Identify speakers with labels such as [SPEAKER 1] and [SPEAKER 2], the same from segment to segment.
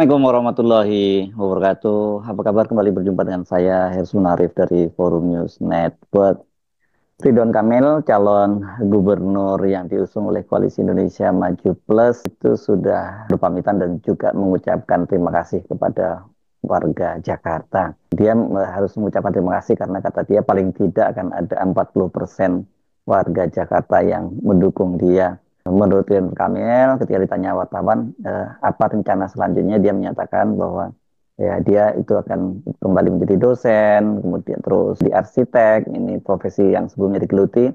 [SPEAKER 1] Assalamualaikum warahmatullahi wabarakatuh. Apa kabar? Kembali berjumpa dengan saya, Hersun Arif dari Forum News Network. Ridwan Kamil, calon gubernur yang diusung oleh Koalisi Indonesia Maju Plus, itu sudah berpamitan dan juga mengucapkan terima kasih kepada warga Jakarta. Dia harus mengucapkan terima kasih karena kata dia paling tidak akan ada 40% warga Jakarta yang mendukung dia. Menurut Ridwan Kamil, ketika ditanya wartawan apa rencana selanjutnya, dia menyatakan bahwa ya dia itu akan kembali menjadi dosen, kemudian terus di arsitek, ini profesi yang sebelumnya digeluti.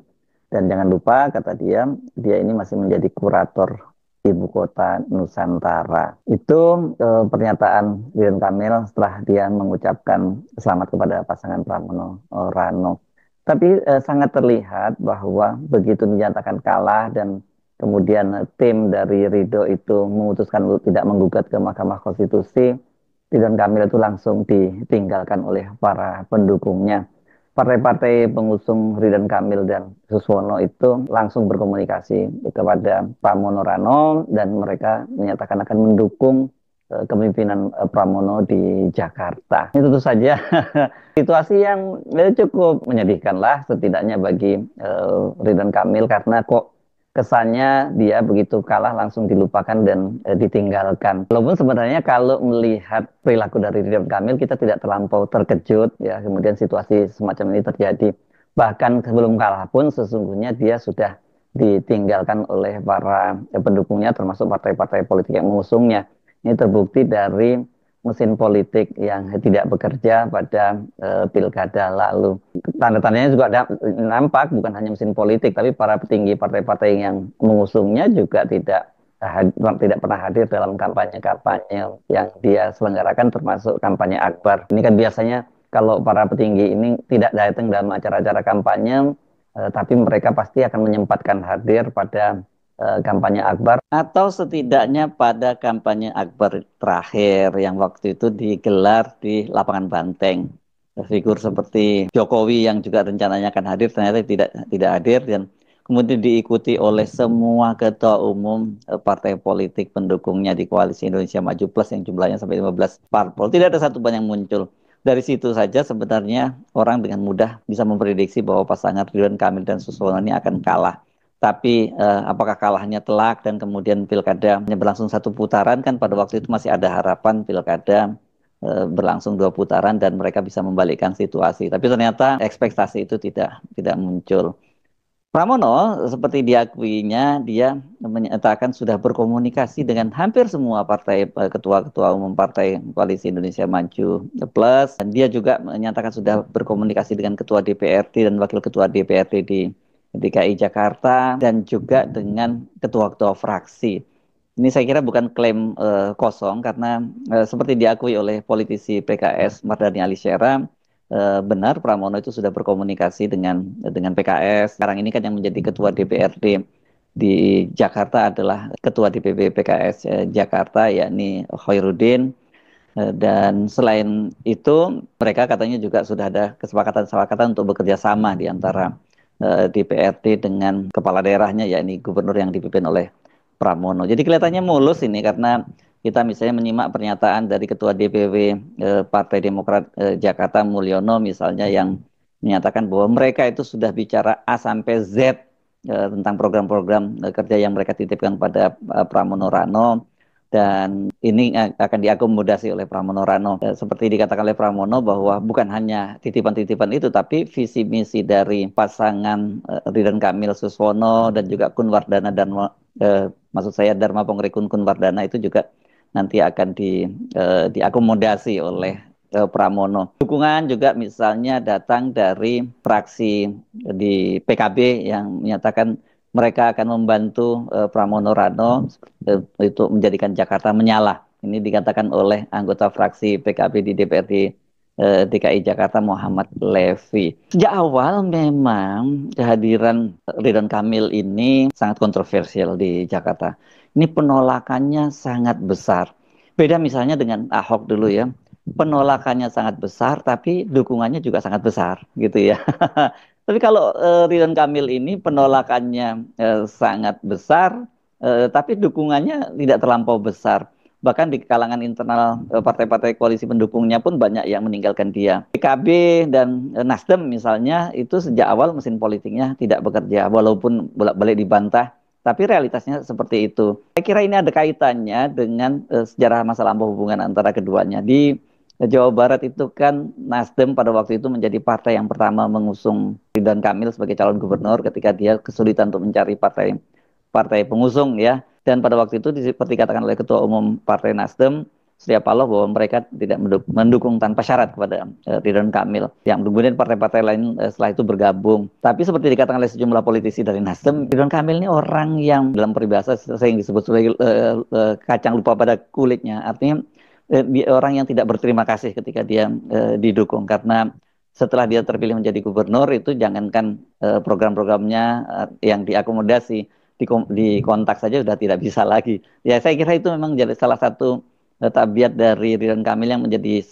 [SPEAKER 1] Dan jangan lupa, kata dia, dia ini masih menjadi kurator Ibu Kota Nusantara. Itu pernyataan Ridwan Kamil setelah dia mengucapkan selamat kepada pasangan Pramono Rano. Tapi sangat terlihat bahwa begitu dinyatakan kalah dan kemudian tim dari Ridho itu memutuskan untuk tidak menggugat ke Mahkamah Konstitusi, Ridwan Kamil itu langsung ditinggalkan oleh para pendukungnya. Partai-partai pengusung Ridwan Kamil dan Suswono itu langsung berkomunikasi kepada Pramono Rano dan mereka menyatakan akan mendukung kepemimpinan Pramono di Jakarta. Ini tentu saja situasi yang cukup menyedihkan lah setidaknya bagi Ridwan Kamil karena kok kesannya dia begitu kalah langsung dilupakan dan ditinggalkan. Walaupun sebenarnya kalau melihat perilaku dari Ridwan Kamil kita tidak terlampau terkejut ya kemudian situasi semacam ini terjadi. Bahkan sebelum kalah pun sesungguhnya dia sudah ditinggalkan oleh para pendukungnya termasuk partai-partai politik yang mengusungnya. Ini terbukti dari mesin politik yang tidak bekerja pada pilkada lalu. Tanda-tandanya juga ada, nampak bukan hanya mesin politik, tapi para petinggi partai-partai yang mengusungnya juga tidak pernah hadir dalam kampanye-kampanye yang dia selenggarakan, termasuk kampanye akbar. Ini kan biasanya kalau para petinggi ini tidak datang dalam acara-acara kampanye, tapi mereka pasti akan menyempatkan hadir pada kampanye akbar atau setidaknya pada kampanye akbar terakhir yang waktu itu digelar di lapangan Banteng. Figur seperti Jokowi yang juga rencananya akan hadir ternyata tidak hadir dan kemudian diikuti oleh semua ketua umum partai politik pendukungnya di Koalisi Indonesia Maju Plus yang jumlahnya sampai 15 parpol. Tidak ada satu pun yang muncul. Dari situ saja sebenarnya orang dengan mudah bisa memprediksi bahwa pasangan Ridwan Kamil dan Suswono ini akan kalah. Tapi apakah kalahnya telak dan kemudian pilkada hanya berlangsung satu putaran, kan pada waktu itu masih ada harapan pilkada berlangsung dua putaran dan mereka bisa membalikkan situasi. Tapi ternyata ekspektasi itu tidak muncul. Pramono seperti diakuinya dia menyatakan sudah berkomunikasi dengan hampir semua partai ketua-ketua umum partai Koalisi Indonesia Maju Plus dan dia juga menyatakan sudah berkomunikasi dengan ketua DPRD dan wakil ketua DPRD di DKI Jakarta dan juga dengan ketua-ketua fraksi. Ini saya kira bukan klaim kosong karena seperti diakui oleh politisi PKS Mardhani Alisera, benar Pramono itu sudah berkomunikasi dengan PKS. Sekarang ini kan yang menjadi ketua DPRD di Jakarta adalah ketua DPP PKS Jakarta yakni Khairuddin. Dan selain itu mereka katanya juga sudah ada kesepakatan-kesepakatan untuk bekerja sama di antara DPRD dengan kepala daerahnya yakni gubernur yang dipimpin oleh Pramono. Jadi kelihatannya mulus ini karena kita misalnya menyimak pernyataan dari Ketua DPW Partai Demokrat Jakarta Mulyono misalnya yang menyatakan bahwa mereka itu sudah bicara A sampai Z tentang program-program kerja yang mereka titipkan pada Pramono Rano dan ini akan diakomodasi oleh Pramono Rano. Seperti dikatakan oleh Pramono bahwa bukan hanya titipan-titipan itu tapi visi misi dari pasangan Ridwan Kamil Suswono dan juga Kun Wardana dan maksud saya Dharma Pongrekun Kunwardana itu juga nanti akan diakomodasi oleh Pramono. Dukungan juga misalnya datang dari fraksi di PKB yang menyatakan mereka akan membantu Pramono Rano untuk menjadikan Jakarta menyala. Ini dikatakan oleh anggota fraksi PKB di DPRD DKI Jakarta Muhammad Levi. Sejak awal memang kehadiran Ridwan Kamil ini sangat kontroversial di Jakarta. Ini penolakannya sangat besar. Beda misalnya dengan Ahok dulu ya. Penolakannya sangat besar tapi dukungannya juga sangat besar gitu ya. Tapi kalau Ridwan Kamil ini penolakannya sangat besar tapi dukungannya tidak terlampau besar. Bahkan di kalangan internal partai-partai koalisi pendukungnya pun banyak yang meninggalkan dia. PKB dan Nasdem misalnya itu sejak awal mesin politiknya tidak bekerja, walaupun bolak-balik dibantah, tapi realitasnya seperti itu. Saya kira ini ada kaitannya dengan sejarah masa lampau hubungan antara keduanya. Di Jawa Barat itu kan Nasdem pada waktu itu menjadi partai yang pertama mengusung Ridwan Kamil sebagai calon gubernur ketika dia kesulitan untuk mencari partai partai pengusung ya. Dan pada waktu itu seperti katakan oleh Ketua Umum Partai Nasdem Surya Paloh bahwa mereka tidak mendukung tanpa syarat kepada Ridwan Kamil. Yang kemudian partai-partai lain setelah itu bergabung. Tapi seperti dikatakan oleh sejumlah politisi dari Nasdem, Ridwan Kamil ini orang yang dalam peribahasa sering disebut sebagai kacang lupa pada kulitnya. Artinya orang yang tidak berterima kasih ketika dia didukung karena setelah dia terpilih menjadi gubernur itu jangankan program-programnya yang diakomodasi di kontak saja sudah tidak bisa lagi. Ya saya kira itu memang jadi salah satu tabiat dari Ridwan Kamil yang menjadi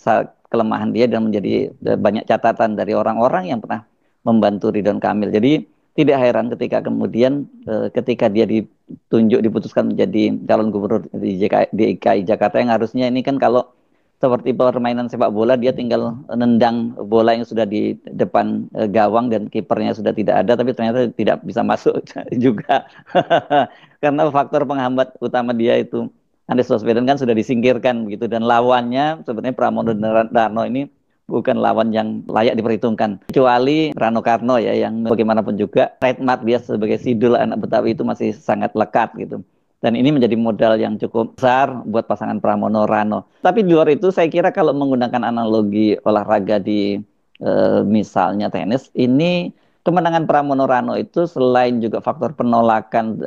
[SPEAKER 1] kelemahan dia dan menjadi banyak catatan dari orang-orang yang pernah membantu Ridwan Kamil. Jadi tidak heran ketika kemudian ketika dia diputuskan menjadi calon gubernur di DKI Jakarta yang harusnya ini kan kalau seperti permainan sepak bola dia tinggal nendang bola yang sudah di depan gawang dan kipernya sudah tidak ada tapi ternyata tidak bisa masuk juga karena faktor penghambat utama dia itu Anies Baswedan kan sudah disingkirkan begitu dan lawannya sebenarnya Pramono Darno ini bukan lawan yang layak diperhitungkan kecuali Rano Karno ya yang bagaimanapun juga trademark dia sebagai sidul anak Betawi itu masih sangat lekat gitu. Dan ini menjadi modal yang cukup besar buat pasangan Pramono Rano. Tapi di luar itu saya kira kalau menggunakan analogi olahraga di misalnya tenis, ini kemenangan Pramono Rano itu selain juga faktor penolakan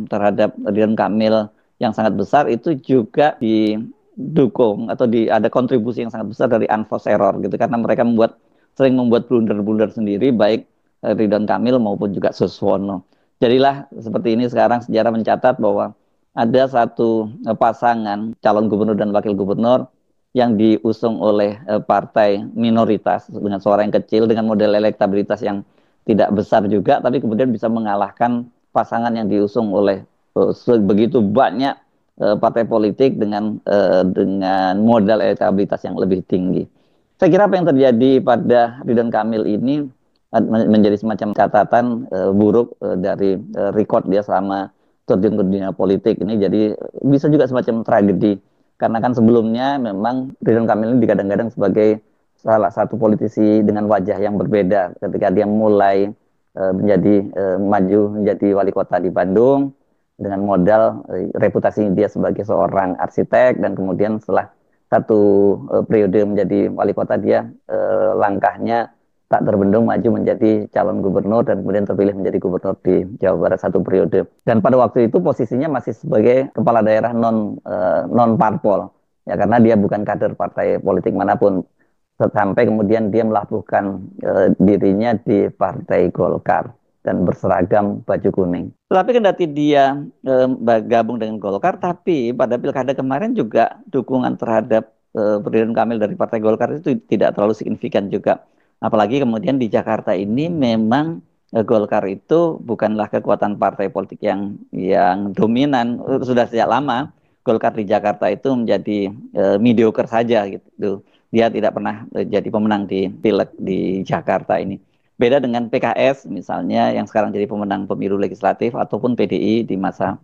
[SPEAKER 1] terhadap Ridwan Kamil yang sangat besar, itu juga didukung atau ada kontribusi yang sangat besar dari unforced error gitu. Karena mereka sering membuat blunder-blunder sendiri, baik Ridwan Kamil maupun juga Suswono. Jadilah seperti ini sekarang sejarah mencatat bahwa ada satu pasangan calon gubernur dan wakil gubernur yang diusung oleh partai minoritas dengan suara yang kecil dengan model elektabilitas yang tidak besar juga tapi kemudian bisa mengalahkan pasangan yang diusung oleh begitu banyak partai politik dengan modal elektabilitas yang lebih tinggi. Saya kira apa yang terjadi pada Ridwan Kamil ini menjadi semacam catatan buruk dari record dia selama terjun ke dunia politik ini jadi bisa juga semacam tragedi karena kan sebelumnya memang Ridwan Kamil ini digadang-gadang sebagai salah satu politisi dengan wajah yang berbeda ketika dia mulai maju menjadi wali kota di Bandung dengan modal reputasi dia sebagai seorang arsitek dan kemudian setelah satu periode menjadi wali kota dia langkahnya tak terbendung maju menjadi calon gubernur dan kemudian terpilih menjadi gubernur di Jawa Barat satu periode. Dan pada waktu itu posisinya masih sebagai kepala daerah non parpol, ya karena dia bukan kader partai politik manapun. Sampai kemudian dia melabuhkan dirinya di Partai Golkar dan berseragam baju kuning. Tetapi kendati dia gabung dengan Golkar, tapi pada pilkada kemarin juga dukungan terhadap Ridwan Kamil dari Partai Golkar itu tidak terlalu signifikan juga. Apalagi kemudian di Jakarta ini memang Golkar itu bukanlah kekuatan partai politik yang dominan sudah sejak lama. Golkar di Jakarta itu menjadi mediocre saja gitu. Dia tidak pernah jadi pemenang di pileg di Jakarta ini. Beda dengan PKS misalnya yang sekarang jadi pemenang pemilu legislatif ataupun PDI di masa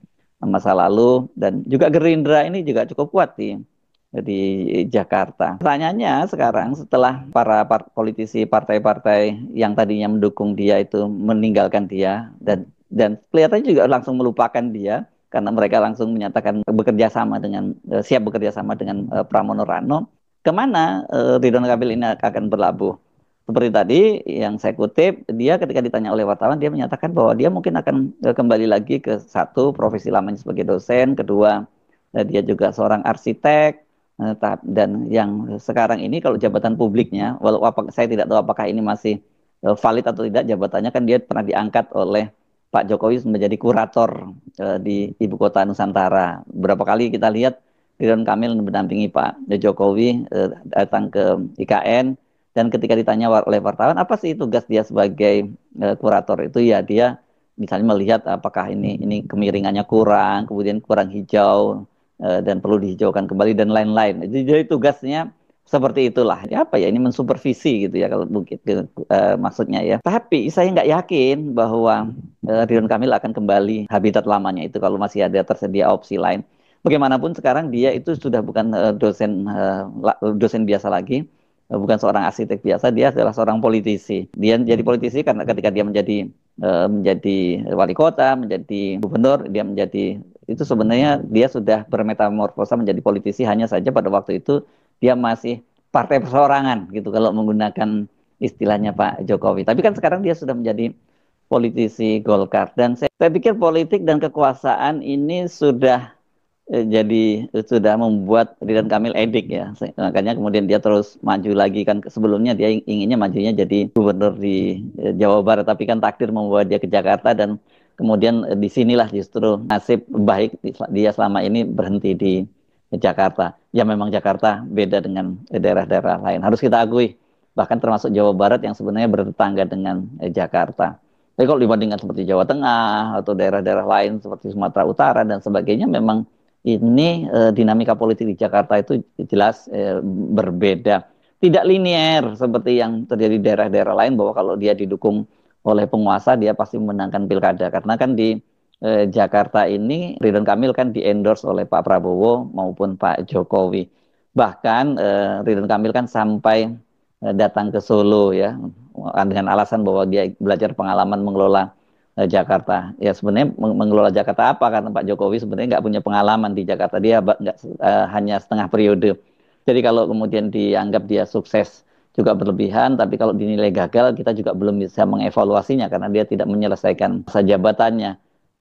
[SPEAKER 1] lalu dan juga Gerindra ini juga cukup kuat di Jakarta. Pertanyaannya sekarang setelah para politisi partai-partai yang tadinya mendukung dia itu meninggalkan dia dan kelihatannya juga langsung melupakan dia karena mereka langsung menyatakan siap bekerja sama dengan Pramono Rano. Kemana Ridwan Kamil ini akan berlabuh? Seperti tadi yang saya kutip, dia ketika ditanya oleh wartawan, dia menyatakan bahwa dia mungkin akan kembali lagi ke satu profesi lamanya sebagai dosen, kedua dia juga seorang arsitek, dan yang sekarang ini kalau jabatan publiknya, walau saya tidak tahu apakah ini masih valid atau tidak jabatannya kan dia pernah diangkat oleh Pak Jokowi menjadi kurator di Ibu Kota Nusantara. Berapa kali kita lihat Ridwan Kamil mendampingi Pak Jokowi datang ke IKN dan ketika ditanya oleh wartawan apa sih tugas dia sebagai kurator itu ya dia misalnya melihat apakah ini kemiringannya kurang, kemudian kurang hijau dan perlu dihijaukan kembali dan lain-lain. Jadi tugasnya seperti itulah. Ya, apa ya, ini mensupervisi gitu ya kalau mungkin maksudnya ya. Tapi saya nggak yakin bahwa Ridwan Kamil akan kembali habitat lamanya itu kalau masih ada tersedia opsi lain. Bagaimanapun sekarang dia itu sudah bukan dosen biasa lagi, bukan seorang arsitek biasa, dia adalah seorang politisi. Dia jadi politisi karena ketika dia menjadi wali kota, menjadi gubernur, dia menjadi itu sebenarnya dia sudah bermetamorfosa menjadi politisi, hanya saja pada waktu itu dia masih partai perseorangan gitu kalau menggunakan istilahnya Pak Jokowi. Tapi kan sekarang dia sudah menjadi politisi Golkar dan saya pikir politik dan kekuasaan ini sudah jadi sudah membuat Ridwan Kamil edik ya. Makanya kemudian dia terus maju lagi kan sebelumnya dia inginnya majunya jadi gubernur di Jawa Barat tapi kan takdir membawa dia ke Jakarta dan kemudian disinilah justru nasib baik dia selama ini berhenti di Jakarta. Ya memang Jakarta beda dengan daerah-daerah lain. Harus kita akui bahkan termasuk Jawa Barat yang sebenarnya bertetangga dengan Jakarta. Tapi kalau dibandingkan seperti Jawa Tengah atau daerah-daerah lain seperti Sumatera Utara dan sebagainya memang ini dinamika politik di Jakarta itu jelas berbeda. Tidak linier seperti yang terjadi di daerah-daerah lain bahwa kalau dia didukung oleh penguasa dia pasti memenangkan pilkada. Karena kan di Jakarta ini Ridwan Kamil kan di-endorse oleh Pak Prabowo maupun Pak Jokowi. Bahkan Ridwan Kamil kan sampai datang ke Solo ya dengan alasan bahwa dia belajar pengalaman mengelola Jakarta. Ya sebenarnya mengelola Jakarta apa? Karena Pak Jokowi sebenarnya nggak punya pengalaman di Jakarta. Dia nggak hanya setengah periode. Jadi kalau kemudian dianggap dia sukses juga berlebihan, tapi kalau dinilai gagal, kita juga belum bisa mengevaluasinya karena dia tidak menyelesaikan masa jabatannya.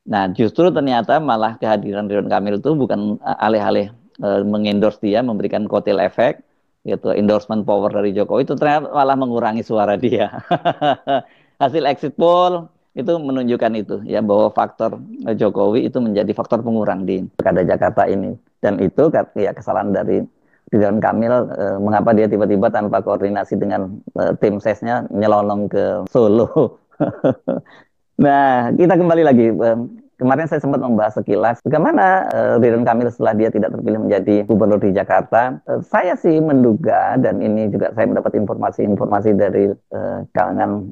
[SPEAKER 1] Nah, justru ternyata malah kehadiran Ridwan Kamil itu bukan alih-alih mengendorse dia, memberikan kotel efek, gitu, endorsement power dari Jokowi itu ternyata malah mengurangi suara dia. Hasil exit poll itu menunjukkan itu ya bahwa faktor Jokowi itu menjadi faktor pengurang di Pilkada Jakarta ini dan itu ya kesalahan dari Ridwan Kamil mengapa dia tiba-tiba tanpa koordinasi dengan tim sesnya nyelonong ke Solo. Nah, kita kembali lagi. Kemarin saya sempat membahas sekilas bagaimana Ridwan Kamil setelah dia tidak terpilih menjadi gubernur di Jakarta. Saya sih menduga dan ini juga saya mendapat informasi-informasi dari kalangan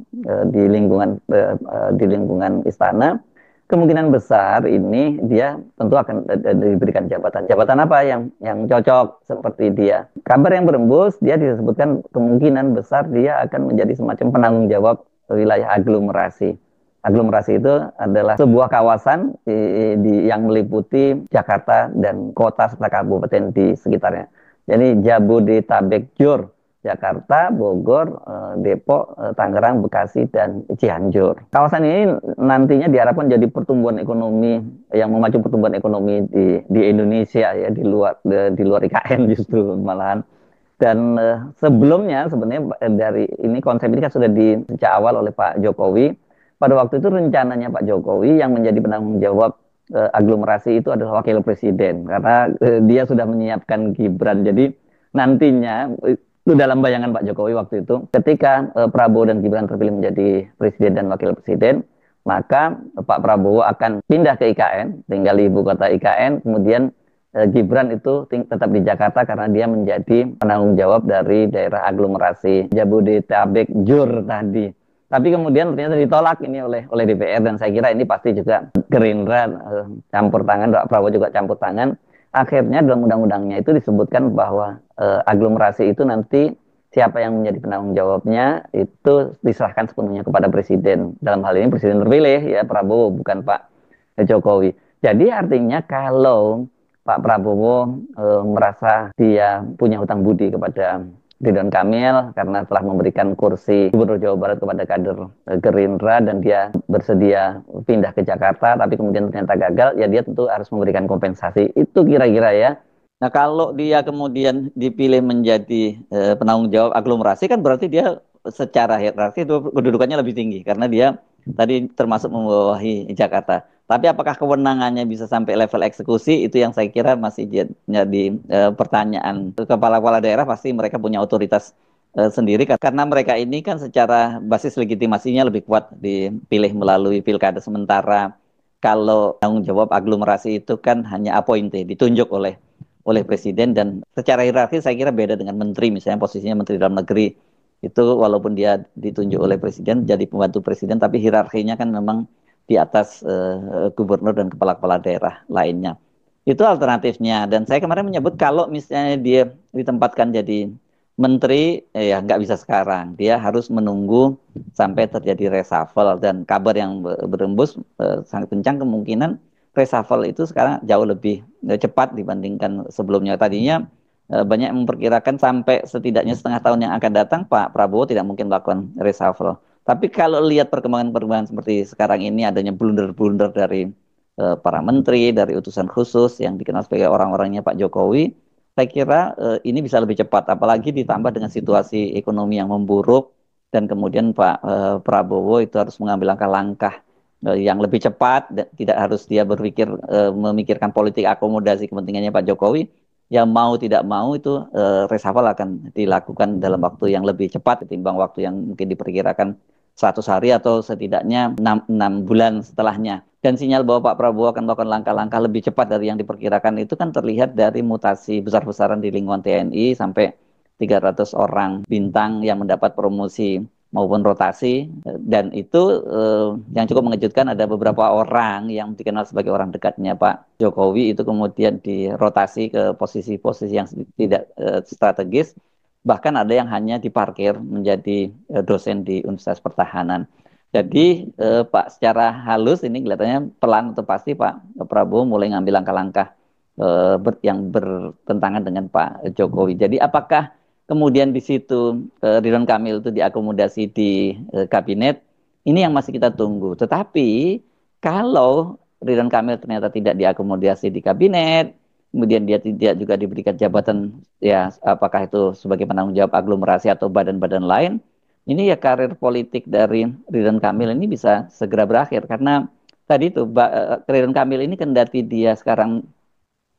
[SPEAKER 1] di lingkungan istana. Kemungkinan besar ini dia tentu akan diberikan jabatan. Jabatan apa yang cocok seperti dia. Kabar yang berembus dia disebutkan kemungkinan besar dia akan menjadi semacam penanggung jawab wilayah aglomerasi. Aglomerasi itu adalah sebuah kawasan yang meliputi Jakarta dan kota serta kabupaten di sekitarnya. Jadi Jabodetabek Jor, Jakarta, Bogor, Depok, Tangerang, Bekasi, dan Cianjur. Kawasan ini nantinya diharapkan jadi pertumbuhan ekonomi yang memacu pertumbuhan ekonomi di Indonesia ya di luar IKN justru malahan. Dan sebelumnya sebenarnya dari ini konsep ini kan sudah sejak awal oleh Pak Jokowi. Pada waktu itu rencananya Pak Jokowi yang menjadi penanggung jawab aglomerasi itu adalah wakil presiden karena dia sudah menyiapkan Gibran. Jadi nantinya itu dalam bayangan Pak Jokowi waktu itu ketika Prabowo dan Gibran terpilih menjadi presiden dan wakil presiden, maka Pak Prabowo akan pindah ke IKN, tinggal di ibu kota IKN, kemudian Gibran itu tetap di Jakarta karena dia menjadi penanggung jawab dari daerah aglomerasi Jabodetabek Jur tadi. Tapi kemudian ternyata ditolak ini oleh DPR dan saya kira ini pasti juga Gerindra campur tangan, Pak Prabowo juga campur tangan. Akhirnya dalam undang-undangnya itu disebutkan bahwa aglomerasi itu nanti siapa yang menjadi penanggung jawabnya itu diserahkan sepenuhnya kepada presiden. Dalam hal ini presiden terpilih ya Prabowo bukan Pak Jokowi. Jadi artinya kalau Pak Prabowo merasa dia punya hutang budi kepada Ridwan Kamil karena telah memberikan kursi Gubernur Jawa Barat kepada kader Gerindra dan dia bersedia pindah ke Jakarta tapi kemudian ternyata gagal, ya dia tentu harus memberikan kompensasi. Itu kira-kira ya. Nah kalau dia kemudian dipilih menjadi penanggung jawab aglomerasi kan berarti dia secara hierarki itu kedudukannya lebih tinggi karena dia tadi termasuk membawahi Jakarta. Tapi apakah kewenangannya bisa sampai level eksekusi itu yang saya kira masih jadi pertanyaan. Kepala-kepala daerah pasti mereka punya otoritas sendiri karena mereka ini kan secara basis legitimasinya lebih kuat dipilih melalui pilkada sementara kalau tanggung jawab aglomerasi itu kan hanya appointee, ditunjuk oleh presiden, dan secara hierarki saya kira beda dengan menteri, misalnya posisinya menteri dalam negeri itu walaupun dia ditunjuk oleh presiden jadi pembantu presiden, tapi hierarkinya kan memang di atas gubernur dan kepala-kepala daerah lainnya. Itu alternatifnya. Dan saya kemarin menyebut kalau misalnya dia ditempatkan jadi menteri, ya nggak bisa sekarang. Dia harus menunggu sampai terjadi reshuffle. Dan kabar yang berembus sangat kencang, kemungkinan reshuffle itu sekarang jauh lebih cepat dibandingkan sebelumnya. Tadinya banyak yang memperkirakan sampai setidaknya setengah tahun yang akan datang Pak Prabowo tidak mungkin melakukan reshuffle. Tapi kalau lihat perkembangan-perkembangan seperti sekarang ini, adanya blunder-blunder dari para menteri, dari utusan khusus yang dikenal sebagai orang-orangnya Pak Jokowi, saya kira ini bisa lebih cepat. Apalagi ditambah dengan situasi ekonomi yang memburuk, dan kemudian Pak Prabowo itu harus mengambil langkah-langkah yang lebih cepat, dan tidak harus dia memikirkan politik akomodasi kepentingannya Pak Jokowi. Yang mau tidak mau itu reshuffle akan dilakukan dalam waktu yang lebih cepat ketimbang waktu yang mungkin diperkirakan 100 hari atau setidaknya 6 bulan setelahnya. Dan sinyal bahwa Pak Prabowo akan melakukan langkah-langkah lebih cepat dari yang diperkirakan itu kan terlihat dari mutasi besar-besaran di lingkungan TNI, sampai 300 orang bintang yang mendapat promosi maupun rotasi. Dan itu yang cukup mengejutkan, ada beberapa orang yang dikenal sebagai orang dekatnya Pak Jokowi itu kemudian dirotasi ke posisi-posisi yang tidak strategis, bahkan ada yang hanya diparkir menjadi dosen di Universitas Pertahanan. Jadi Pak, secara halus ini kelihatannya pelan atau pasti Pak Prabowo mulai ngambil langkah-langkah yang bertentangan dengan Pak Jokowi. Jadi apakah kemudian di situ Ridwan Kamil itu diakomodasi di kabinet, ini yang masih kita tunggu. Tetapi kalau Ridwan Kamil ternyata tidak diakomodasi di kabinet, kemudian dia tidak juga diberikan jabatan, ya apakah itu sebagai penanggung jawab aglomerasi atau badan-badan lain, ini ya karir politik dari Ridwan Kamil ini bisa segera berakhir. Karena tadi itu Ridwan Kamil ini kendati dia sekarang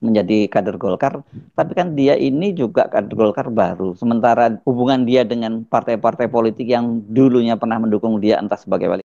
[SPEAKER 1] menjadi kader Golkar, tapi kan dia ini juga kader Golkar baru. Sementara hubungan dia dengan partai-partai politik yang dulunya pernah mendukung dia, entah sebagai wali